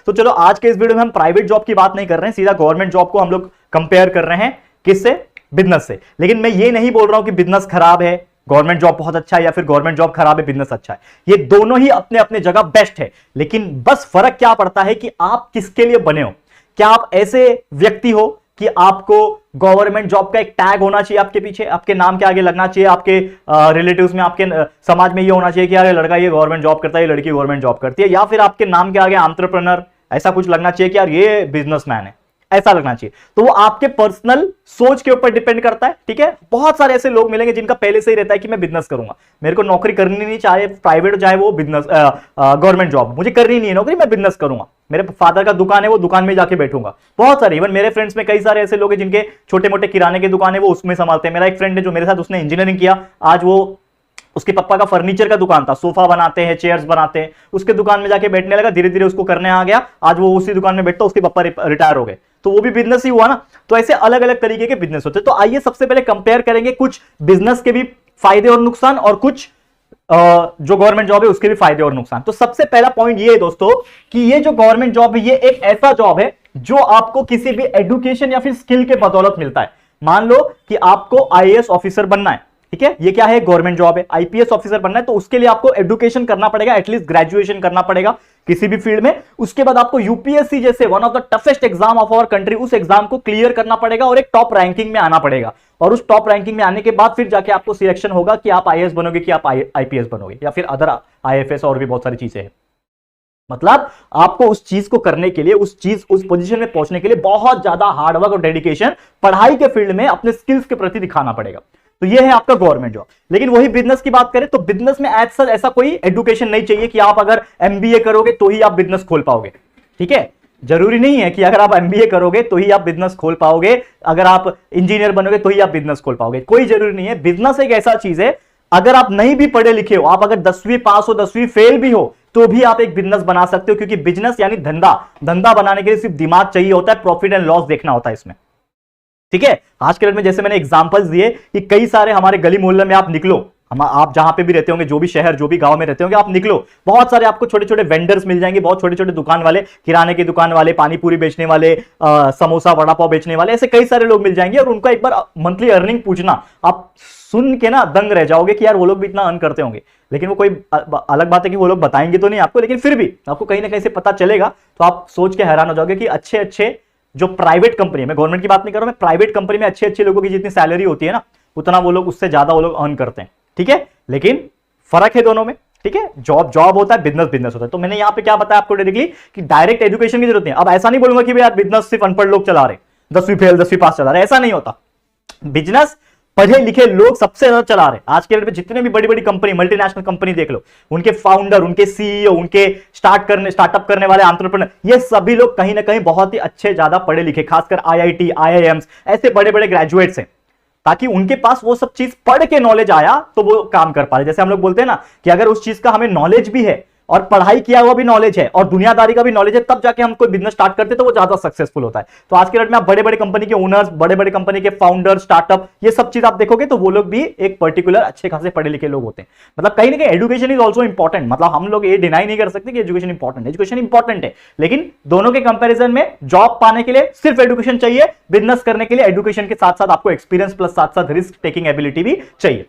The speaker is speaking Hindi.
तो चलो आज के इस वीडियो में हम प्राइवेट जॉब की बात नहीं कर रहे हैं, सीधा गवर्नमेंट जॉब को हम लोग कंपेयर कर रहे हैं किससे, बिजनेस से। लेकिन मैं ये नहीं बोल रहा हूं कि बिजनेस खराब है, गवर्नमेंट जॉब बहुत अच्छा है, या फिर गवर्नमेंट जॉब खराब है, बिजनेस अच्छा है। ये दोनों ही अपने अपने जगह बेस्ट है, लेकिन बस फर्क क्या पड़ता है कि आप किसके लिए बने हो। क्या आप ऐसे व्यक्ति हो कि आपको गवर्नमेंट जॉब का एक टैग होना चाहिए आपके पीछे, आपके नाम के आगे लगना चाहिए, आपके रिलेटिव्स में, आपके समाज में ये होना चाहिए कि यार ये लड़का ये गवर्नमेंट जॉब करता है, ये लड़की गवर्नमेंट जॉब करती है, या फिर आपके नाम के आगे एंटरप्रेन्योर ऐसा कुछ लगना चाहिए कि यार ये बिजनेसमैन है, ऐसा लगना चाहिए। तो वो आपके पर्सनल सोच के ऊपर डिपेंड करता है, ठीक है। बहुत सारे ऐसे लोग मिलेंगे जिनका पहले से ही रहता है कि मैं बिजनेस करूंगा, मेरे को नौकरी करनी नहीं, चाहे प्राइवेट चाहे वो बिजनेस गवर्नमेंट जॉब, मुझे करनी नहीं है नौकरी, मैं बिजनेस करूंगा। मेरे फादर का दुकान है, वो दुकान में जाके बैठूंगा। बहुत सारे, इवन मेरे फ्रेंड्स में कई सारे ऐसे लोग हैं जिनके छोटे मोटे किराने की दुकान है, वो उसमें संभालते हैं। मेरा एक फ्रेंड है जो मेरे साथ, उसने इंजीनियरिंग किया, आज वो उसके पापा का फर्नीचर का दुकान था, सोफा बनाते हैं, चेयर्स बनाते हैं, उसके दुकान में जाके बैठने लगा, धीरे धीरे उसको करने आ गया, आज वो उसी दुकान में बैठता, उसके पापा रिटायर हो गए, तो वो भी बिजनेस ही हुआ ना। तो ऐसे अलग अलग तरीके के बिजनेस होते हैं। तो आइए सबसे पहले कंपेयर करेंगे कुछ बिजनेस के भी फायदे और नुकसान, और कुछ जो गवर्नमेंट जॉब है उसके भी फायदे और नुकसान। तो सबसे पहला पॉइंट ये है दोस्तों कि ये जो गवर्नमेंट जॉब है ये एक ऐसा जॉब है जो आपको किसी भी एजुकेशन या फिर स्किल के बदौलत मिलता है। मान लो कि आपको आईएएस ऑफिसर बनना है, ठीक है, ये क्या है, गवर्नमेंट जॉब है। आईपीएस ऑफिसर बनना है तो उसके लिए आपको एजुकेशन करना पड़ेगा, एटलीस्ट ग्रेजुएशन करना पड़ेगा किसी भी फील्ड में। उसके बाद आपको यूपीएससी जैसे one of the toughest exam of our country, उस एग्जाम को क्लियर करना पड़ेगा और एक टॉप रैंकिंग में आना पड़ेगा। और उस टॉप रैंकिंग में आने के बाद फिर जाके आपको सिलेक्शन होगा कि आप आईएएस बनोगे कि आप आईपीएस बनोगे, या फिर अदर आईएफएस, और भी बहुत सारी चीजें हैं। मतलब आपको उस चीज को करने के लिए, उस पोजीशन में पहुंचने के लिए बहुत ज्यादा हार्डवर्क और डेडिकेशन पढ़ाई के फील्ड में अपने स्किल्स के प्रति दिखाना पड़ेगा। तो ये है आपका गवर्नमेंट जॉब। लेकिन वही बिजनेस की बात करें तो बिजनेस में एज सच ऐसा कोई एजुकेशन नहीं चाहिए कि आप अगर एमबीए करोगे तो ही आप बिजनेस खोल पाओगे, ठीक है। जरूरी नहीं है कि अगर आप एमबीए करोगे तो ही आप बिजनेस खोल पाओगे, अगर आप इंजीनियर बनोगे तो ही आप बिजनेस खोल पाओगे, कोई जरूरी नहीं है। बिजनेस एक ऐसा चीज है, अगर आप नहीं भी पढ़े लिखे हो, आप अगर 10वीं पास हो, 10वीं फेल भी हो, तो भी आप एक बिजनेस बना सकते हो, क्योंकि बिजनेस यानी धंधा बनाने के लिए सिर्फ दिमाग चाहिए होता है, प्रॉफिट एंड लॉस देखना होता है इसमें, ठीक है। आज के डेट में जैसे मैंने एग्जांपल्स दिए कि कई सारे हमारे गली मोहल्ले में आप निकलो, आप जहां पे भी रहते होंगे, जो भी शहर, जो भी गांव में रहते होंगे, आप निकलो, बहुत सारे आपको छोटे छोटे वेंडर्स मिल जाएंगे, बहुत छोटे छोटे दुकान वाले, किराने की दुकान वाले, पानी पूरी बेचने वाले, समोसा वड़ा पाव बेचने वाले, ऐसे कई सारे लोग मिल जाएंगे। और उनका एक बार मंथली अर्निंग पूछना, आप सुन के ना दंग रह जाओगे कि यार वो लोग भी इतना अर्न करते होंगे। लेकिन वो कोई अलग बात है कि वो लोग बताएंगे तो नहीं आपको, लेकिन फिर भी आपको कहीं ना कहीं से पता चलेगा, तो आप सोच के हैरान हो जाओगे कि अच्छे अच्छे जो प्राइवेट कंपनी, मैं गवर्नमेंट की बात नहीं कर रहा हूं, मैं प्राइवेट कंपनी में अच्छे अच्छे लोगों की जितनी सैलरी होती है ना, उतना वो लोग, उससे ज्यादा वो लोग अर्न करते हैं, ठीक है। लेकिन फर्क है दोनों में, ठीक है। जॉब होता है, बिजनेस होता है। तो मैंने यहां पे क्या बताया आपको डायरेक्टली कि डायरेक्ट एजुकेशन की जरूरत नहीं है। अब ऐसा नहीं बोलूंगा कि यार बिजनेस सिर्फ अनपढ़ लोग चला रहे, 10वीं फेल 10वीं पास चला रहे, ऐसा नहीं होता। बिजनेस पढ़े लिखे लोग सबसे ज्यादा चला रहे। आज के डेट में जितने भी बड़ी बड़ी कंपनी, मल्टीनेशनल कंपनी देख लो, उनके फाउंडर, उनके सीईओ, उनके स्टार्टअप करने वाले एंटरप्रेन्योर, ये सभी लोग कहीं ना कहीं बहुत ही अच्छे, ज्यादा पढ़े लिखे, खासकर आईआईटी, आईआईएम्स, ऐसे बड़े बड़े ग्रेजुएट्स हैं, ताकि उनके पास वो सब चीज पढ़ के नॉलेज आया तो वो काम कर पा रहे। जैसे हम लोग बोलते हैं ना कि अगर उस चीज का हमें नॉलेज भी है और पढ़ाई किया हुआ भी नॉलेज है और दुनियादारी का भी नॉलेज है, तब जाके हम कोई बिजनेस स्टार्ट करते हैं तो वो ज्यादा सक्सेसफुल होता है। तो आज के डेट में आप बड़े बड़े कंपनी के ओनर्स, बड़े बड़े कंपनी के फाउंडर, स्टार्टअप, ये सब चीज आप देखोगे तो वो लोग भी एक पर्टिकुलर अच्छे खासे पढ़े लिखे लोग होते हैं। मतलब कहीं ना कहीं एजुकेशन इज ऑल्सो इंपॉर्टेंट। मतलब हम लोग ये डिनाई नहीं कर सकते कि एजुकेशन इंपॉर्टेंट है, लेकिन दोनों के कंपेरिजन में जॉब पाने के लिए सिर्फ एजुकेशन चाहिए, बिजनेस करने के लिए एजुकेशन के साथ साथ आपको एक्सपीरियंस प्लस साथ साथ रिस्क टेकिंग एबिलिटी भी चाहिए।